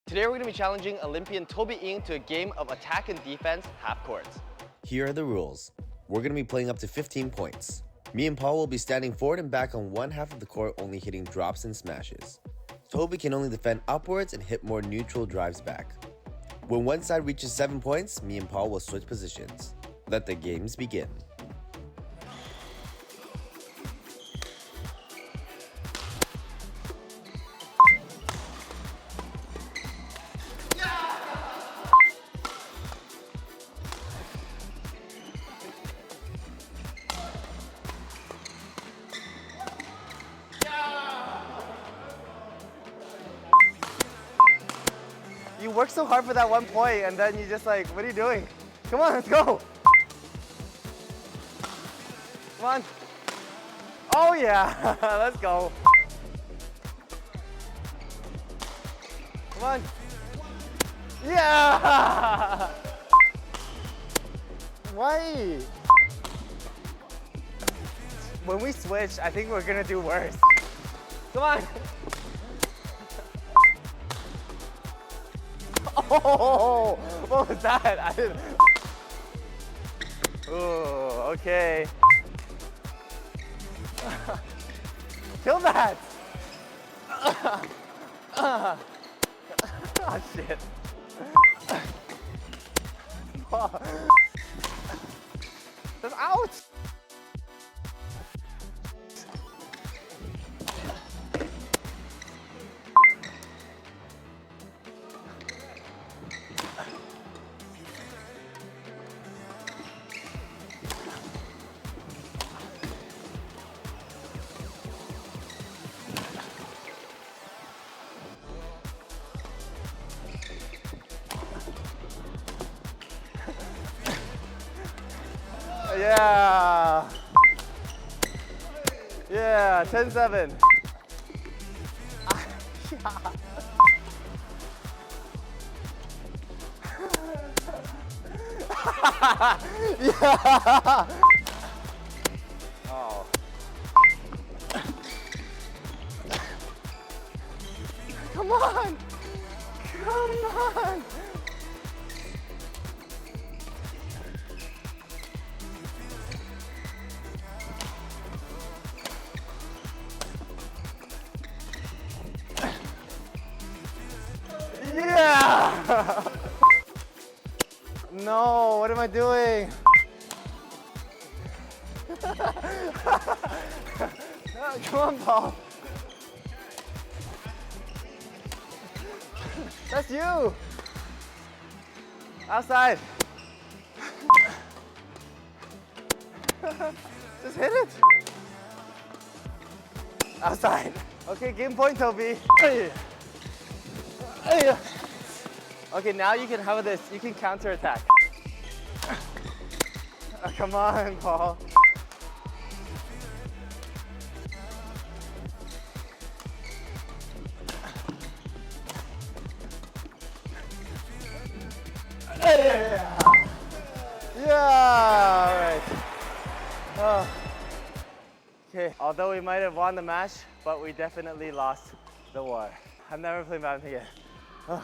Today we're going to be challenging Olympian Toby Ng to a game of attack and defense half courts. Here are the rules. We're going to be playing up to 15 points. Me and Paul will be standing forward and back on one half of the court, only hitting drops and smashes. Toby can only defend upwards and hit more neutral drives back. When one side reaches 7 points, me and Paul will switch positions. Let the games begin. You work so hard for that 1 point and then you just like, what are you doing? Come on, let's go. Come on. Oh yeah, let's go. Come on. Yeah! Why? When we switch, I think we're gonna do worse. Come on. Oh, what was that? I didn't. Oh, okay. Kill that. Oh, shit. That's out. Yeah. Yeah, 10-7. Yeah. Oh. Come on. Come on. Yeah! No, what am I doing? Come on, Paul. That's you. Outside. Just hit it. Outside. Okay, game point, Toby. Okay, now you can have this. You can counter attack. Oh, come on, Paul. Yeah, all right. Oh. Okay, although we might have won the match, but we definitely lost the war. I'm never playing badminton again. Oh.